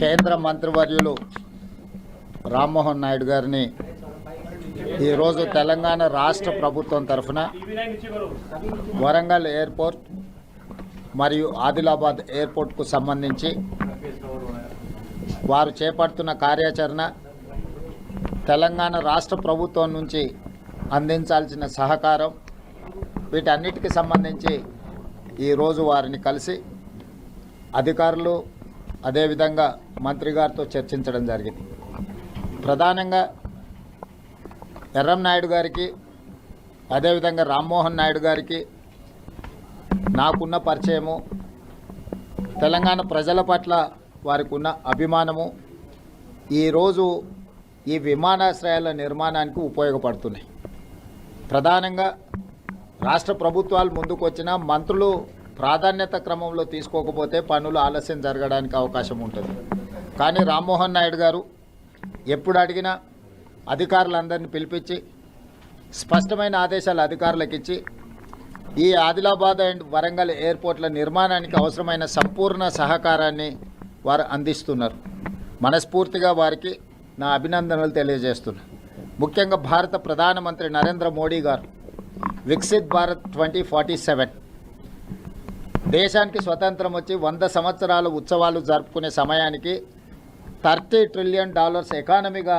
కేంద్ర మంత్రివర్యులు రామ్మోహన్ నాయుడు గారిని ఈరోజు తెలంగాణ రాష్ట్ర ప్రభుత్వం తరఫున వరంగల్ ఎయిర్పోర్ట్ మరియు ఆదిలాబాద్ ఎయిర్పోర్ట్కు సంబంధించి వారు చేపడుతున్న కార్యాచరణ, తెలంగాణ రాష్ట్ర ప్రభుత్వం నుంచి అందించాల్సిన సహకారం, వీటన్నిటికి సంబంధించి ఈరోజు వారిని కలిసి అధికారులు అదేవిధంగా మంత్రి గారితో చర్చించడం జరిగింది. ప్రధానంగా ఎర్రంనాయుడు గారికి అదేవిధంగా రామ్మోహన్ నాయుడు గారికి నాకున్న పరిచయము, తెలంగాణ ప్రజల పట్ల వారికి ఉన్న అభిమానము ఈరోజు ఈ విమానాశ్రయాల నిర్మాణానికి ఉపయోగపడుతున్నాయి. ప్రధానంగా రాష్ట్ర ప్రభుత్వాలు ముందుకు వచ్చిన మంత్రులు ప్రాధాన్యత క్రమంలో తీసుకోకపోతే పనులు ఆలస్యం జరగడానికి అవకాశం ఉంటుంది. కానీ రామ్మోహన్ నాయుడు గారు ఎప్పుడు అడిగినా అధికారులందరినీ పిలిపించి స్పష్టమైన ఆదేశాలు అధికారులకు ఇచ్చి ఈ ఆదిలాబాద్ అండ్ వరంగల్ ఎయిర్పోర్ట్ల నిర్మాణానికి అవసరమైన సంపూర్ణ సహకారాన్ని వారు అందిస్తున్నారు. మనస్ఫూర్తిగా వారికి నా అభినందనలు తెలియజేస్తున్నాను. ముఖ్యంగా భారత ప్రధానమంత్రి నరేంద్ర మోడీ గారు వికసిత్ భారత్ 2047 దేశానికి స్వతంత్రం వచ్చి 100 సంవత్సరాల ఉత్సవాలు జరుపుకునే సమయానికి $30 ట్రిలియన్ ఎకానమీగా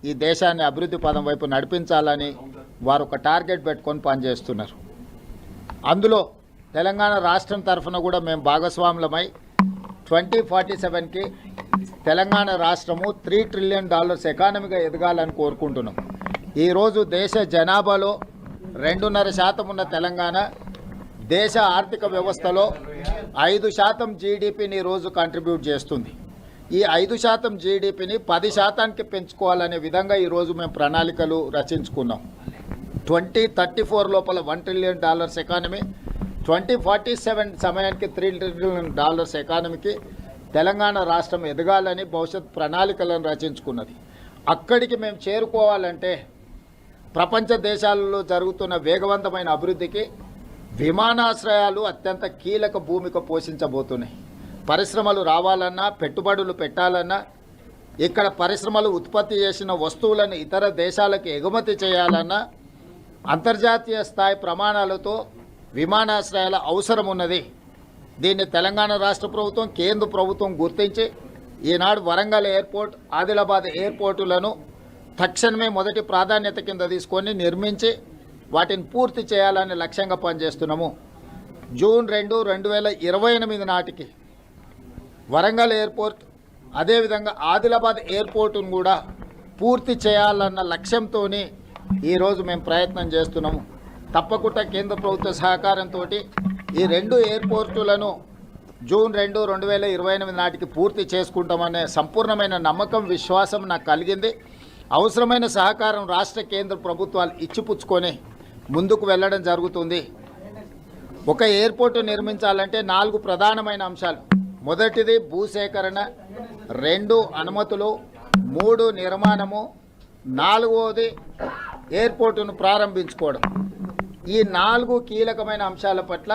ఈ దేశాన్ని అభివృద్ధి పదం వైపు నడిపించాలని వారు ఒక టార్గెట్ పెట్టుకొని పనిచేస్తున్నారు. అందులో తెలంగాణ రాష్ట్రం తరఫున కూడా మేము భాగస్వాములమై 2047కి తెలంగాణ రాష్ట్రము $3 ట్రిలియన్ ఎకానమీగా ఎదగాలని కోరుకుంటున్నాం. ఈరోజు దేశ జనాభాలో 2.5% ఉన్న తెలంగాణ దేశ ఆర్థిక వ్యవస్థలో 5% జీడిపిని రోజు కంట్రిబ్యూట్ చేస్తుంది. ఈ 5% జీడిపిని 10%కి పెంచుకోవాలనే విధంగా ఈరోజు మేము ప్రణాళికలు రచించుకున్నాం. 2034 లోపల $1 ట్రిలియన్ ఎకానమీ, 2047 సమయానికి $3 ట్రిలియన్ ఎకానమీకి తెలంగాణ రాష్ట్రం ఎదగాలని భవిష్యత్ ప్రణాళికలను రచించుకున్నది. అక్కడికి మేము చేరుకోవాలంటే ప్రపంచ దేశాలలో జరుగుతున్న వేగవంతమైన అభివృద్ధికి విమానాశ్రయాలు అత్యంత కీలక భూమిక పోషించబోతున్నాయి. పరిశ్రమలు రావాలన్నా, పెట్టుబడులు పెట్టాలన్నా, ఇక్కడ పరిశ్రమలు ఉత్పత్తి చేసిన వస్తువులను ఇతర దేశాలకు ఎగుమతి చేయాలన్నా అంతర్జాతీయ స్థాయి ప్రమాణాలతో విమానాశ్రయాల అవసరం ఉన్నది. దీన్ని తెలంగాణ రాష్ట్ర ప్రభుత్వం, కేంద్ర ప్రభుత్వం గుర్తించి ఈనాడు వరంగల్ ఎయిర్పోర్ట్, ఆదిలాబాద్ ఎయిర్పోర్టులను తక్షణమే మొదటి ప్రాధాన్యత కింద తీసుకొని నిర్మించి వాటిని పూర్తి చేయాలని లక్ష్యంగా పనిచేస్తున్నాము. జూన్ 2, 2028 నాటికి వరంగల్ ఎయిర్పోర్ట్ అదేవిధంగా ఆదిలాబాద్ ఎయిర్పోర్టును కూడా పూర్తి చేయాలన్న లక్ష్యంతో ఈరోజు మేము ప్రయత్నం చేస్తున్నాము. తప్పకుండా కేంద్ర ప్రభుత్వ సహకారంతో ఈ 2 ఎయిర్పోర్టులను జూన్ 2, 2028 నాటికి పూర్తి చేసుకుంటామనే సంపూర్ణమైన నమ్మకం, విశ్వాసం నాకు కలిగింది. అవసరమైన సహకారం రాష్ట్ర కేంద్ర ప్రభుత్వాలు ఇచ్చిపుచ్చుకొని ముందుకు వెళ్ళడం జరుగుతుంది. ఒక ఎయిర్పోర్టు నిర్మించాలంటే 4 ప్రధానమైన అంశాలు. మొదటిది భూసేకరణ, 2 అనుమతులు, 3 నిర్మాణము, 4వది ఎయిర్పోర్టును ప్రారంభించుకోవడం. ఈ 4 కీలకమైన అంశాల పట్ల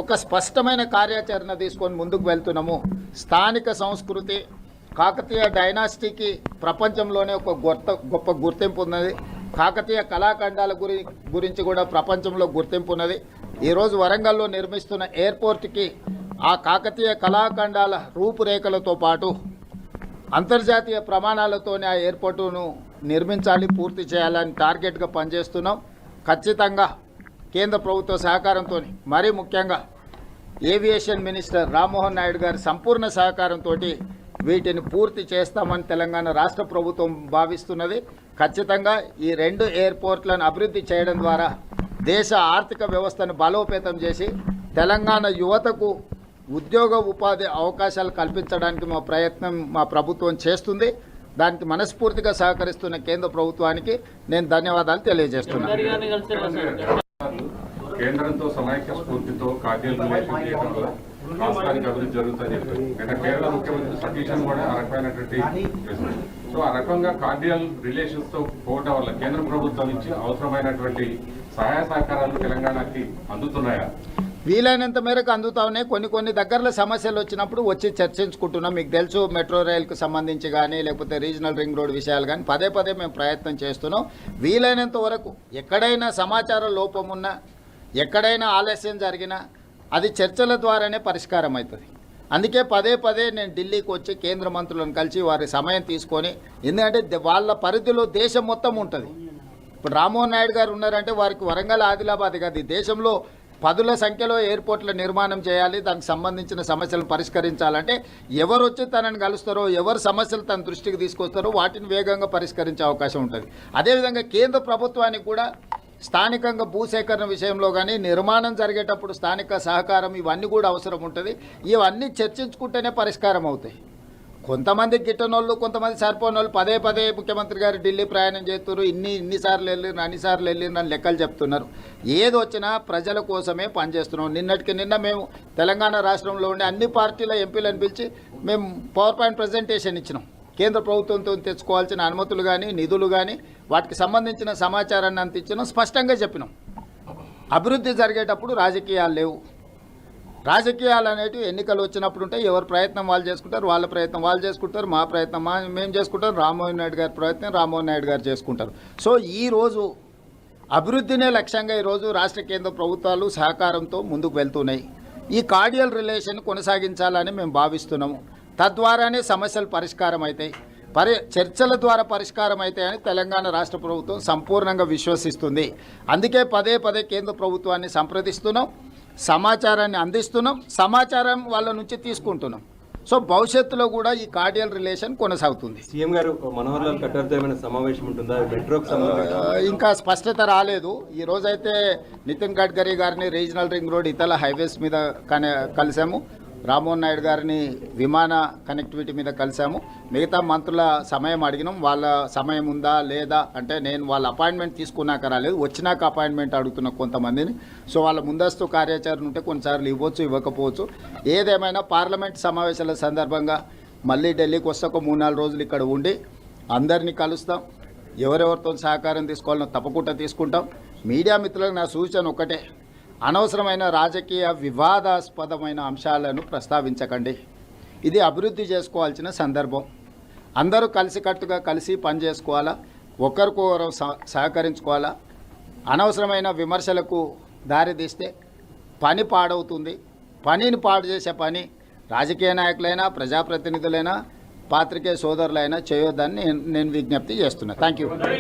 ఒక స్పష్టమైన కార్యాచరణ తీసుకొని ముందుకు వెళ్తున్నాము. స్థానిక సంస్కృతి, కాకతీయ డైనాసిటీకి ప్రపంచంలోనే ఒక గొప్ప గుర్తింపు ఉన్నది. కాకతీయ కళాఖండాల గురించి కూడా ప్రపంచంలో గుర్తింపు ఉన్నది. ఈరోజు వరంగల్లో నిర్మిస్తున్న ఎయిర్పోర్ట్కి ఆ కాకతీయ కళాఖండాల రూపురేఖలతో పాటు అంతర్జాతీయ ప్రమాణాలతోనే ఆ ఎయిర్పోర్టును నిర్మించాలి, పూర్తి చేయాలని టార్గెట్గా పనిచేస్తున్నాం. ఖచ్చితంగా కేంద్ర ప్రభుత్వ సహకారంతో, మరీ ముఖ్యంగా ఏవియేషన్ మినిస్టర్ రామ్మోహన్ నాయుడు గారి సంపూర్ణ సహకారంతో వీటిని పూర్తి చేస్తామని తెలంగాణ రాష్ట్ర ప్రభుత్వం భావిస్తున్నది. ఖచ్చితంగా ఈ 2 ఎయిర్పోర్ట్లను అభివృద్ధి చేయడం ద్వారా దేశ ఆర్థిక వ్యవస్థను బలోపేతం చేసి తెలంగాణ యువతకు ఉద్యోగ ఉపాధి అవకాశాలు కల్పించడానికి మా ప్రభుత్వం చేస్తుంది. దానికి మనస్ఫూర్తిగా సహకరిస్తున్న కేంద్ర ప్రభుత్వానికి నేను ధన్యవాదాలు తెలియజేస్తున్నాను. కేంద్రంతో సమైక్య స్ఫూర్తితో కార్డియల్ రిలేషన్ చేయడం వల్ల రాష్ట్రానికి అభివృద్ధి జరుగుతుందని చెప్పారు. నిన్న కేరళ ముఖ్యమంత్రి సతీశన్ కూడా ఆ రకమైనటువంటి చేశారు. సో ఆ రకంగా కార్డియల్ రిలేషన్స్ తో పోవడం వల్ల కేంద్ర ప్రభుత్వం నుంచి అవసరమైనటువంటి సహాయ సహకారాలు తెలంగాణకి అందుతున్నాయా? వీలైనంత మేరకు అందుతా ఉన్నాయి. కొన్ని దగ్గరలో సమస్యలు వచ్చినప్పుడు వచ్చి చర్చించుకుంటున్నాం. మీకు తెలుసు, మెట్రో రైలుకు సంబంధించి కానీ లేకపోతే రీజనల్ రింగ్ రోడ్ విషయాలు కానీ పదే మేము ప్రయత్నం చేస్తున్నాం. వీలైనంత వరకు ఎక్కడైనా సమాచార లోపం ఉన్నా, ఎక్కడైనా ఆలస్యం జరిగినా అది చర్చల ద్వారానే పరిష్కారం అవుతుంది. అందుకే పదే నేను ఢిల్లీకి వచ్చి కేంద్ర మంత్రులను కలిసి వారి సమయం తీసుకొని, ఎందుకంటే వాళ్ళ పరిధిలో దేశం మొత్తం ఉంటుంది. ఇప్పుడు రామ్మోహన్ నాయుడు గారు ఉన్నారంటే వారికి వరంగల్, ఆదిలాబాద్ కాదు, ఈ దేశంలో పదుల సంఖ్యలో ఎయిర్పోర్ట్ల నిర్మాణం చేయాలి, దానికి సంబంధించిన సమస్యలను పరిష్కరించాలంటే ఎవరు వచ్చి తనని కలుస్తారో, ఎవరు సమస్యలు తన దృష్టికి తీసుకొస్తారో వాటిని వేగంగా పరిష్కరించే అవకాశం ఉంటుంది. అదేవిధంగా కేంద్ర ప్రభుత్వానికి కూడా స్థానికంగా భూసేకరణ విషయంలో కానీ, నిర్మాణం జరిగేటప్పుడు స్థానిక సహకారం ఇవన్నీ కూడా అవసరం ఉంటుంది. ఇవన్నీ చర్చించుకుంటేనే పరిష్కారం అవుతాయి. కొంతమంది గిట్టనోళ్ళు, కొంతమంది సరిపోనోళ్ళు పదే ముఖ్యమంత్రి గారు ఢిల్లీ ప్రయాణం చేస్తున్నారు, ఇన్నిసార్లు వెళ్ళిరు, అన్నిసార్లు వెళ్ళిరు అని లెక్కలు చెప్తున్నారు. ఏది వచ్చినా ప్రజల కోసమే పనిచేస్తున్నాం. నిన్న మేము తెలంగాణ రాష్ట్రంలో ఉండే అన్ని పార్టీల ఎంపీలను పిలిచి మేము పవర్ పాయింట్ ప్రజెంటేషన్ ఇచ్చినాం. కేంద్ర ప్రభుత్వంతో తెచ్చుకోవాల్సిన అనుమతులు కానీ, నిధులు కానీ, వాటికి సంబంధించిన సమాచారాన్ని అంత ఇచ్చినాం. స్పష్టంగా చెప్పినాం, అభివృద్ధి జరిగేటప్పుడు రాజకీయాలు లేవు. రాజకీయాలు అనేటివి ఎన్నికలు వచ్చినప్పుడు ఉంటాయి. ఎవరి ప్రయత్నం వాళ్ళు చేసుకుంటారు, వాళ్ళ ప్రయత్నం వాళ్ళు చేసుకుంటారు, మా ప్రయత్నం మేము చేసుకుంటాం, రామ్మోహన్ నాయుడు గారి ప్రయత్నం రామ్మోహన్ నాయుడు గారు చేసుకుంటారు. సో ఈరోజు అభివృద్ధినే లక్ష్యంగా ఈరోజు రాష్ట్ర కేంద్ర ప్రభుత్వాలు సహకారంతో ముందుకు వెళ్తున్నాయి. ఈ కార్డియల్ రిలేషన్ కొనసాగించాలని మేము భావిస్తున్నాము. తద్వారానే సమస్యలు పరిష్కారం అవుతాయి, చర్చల ద్వారా పరిష్కారం అవుతాయని తెలంగాణ రాష్ట్ర ప్రభుత్వం సంపూర్ణంగా విశ్వసిస్తుంది. అందుకే పదే కేంద్ర ప్రభుత్వాన్ని సంప్రదిస్తున్నాం, సమాచారాన్ని అందిస్తున్నాం, సమాచారం వాళ్ళ నుంచి తీసుకుంటున్నాం. సో భవిష్యత్తులో కూడా ఈ కార్డియల్ రిలేషన్ కొనసాగుతుంది. సీఎం గారు మనోహర్ లాల్ ఖట్టర్తో ఏమైనా సమావేశం ఉంటుందా? మెట్రోకి సంబంధించి ఇంకా స్పష్టత రాలేదు. ఈ రోజైతే నితిన్ గడ్కరీ గారిని రీజనల్ రింగ్ రోడ్ ఇతర హైవేస్ మీద కలిసాము. రామ్మోహన్ నాయుడు గారిని విమాన కనెక్టివిటీ మీద కలిసాము. మిగతా మంత్రుల సమయం అడిగినాం. వాళ్ళ సమయం ఉందా లేదా అంటే, నేను వాళ్ళ అపాయింట్మెంట్ తీసుకున్నాక రాలేదు, వచ్చినాక అపాయింట్మెంట్ అడుగుతున్నా కొంతమందిని. సో వాళ్ళ ముందస్తు కార్యాచరణ ఉంటే కొన్నిసార్లు ఇవ్వచ్చు, ఇవ్వకపోవచ్చు. ఏదేమైనా పార్లమెంట్ సమావేశాల సందర్భంగా మళ్ళీ ఢిల్లీకి వస్తే ఒక 3-4 రోజులు ఇక్కడ ఉండి అందరినీ కలుస్తాం. ఎవరెవరితో సహకారం తీసుకోవాలో తప్పకుండా తీసుకుంటాం. మీడియా మిత్రులకు నా సూచన ఒకటే, అనవసరమైన రాజకీయ వివాదాస్పదమైన అంశాలను ప్రస్తావించకండి. ఇది అభివృద్ధి చేసుకోవాల్సిన సందర్భం. అందరూ కలిసికట్టుగా కలిసి పని చేసుకోవాలా, ఒకరికొకరు సహకరించుకోవాలా. అనవసరమైన విమర్శలకు దారితీస్తే పని పాడవుతుంది. పనిని పాడు చేసే పని రాజకీయ నాయకులైనా, ప్రజాప్రతినిధులైనా, పాత్రికేయ సోదరులైనా చేయొద్దని నేను విజ్ఞప్తి చేస్తున్నా. Thank you.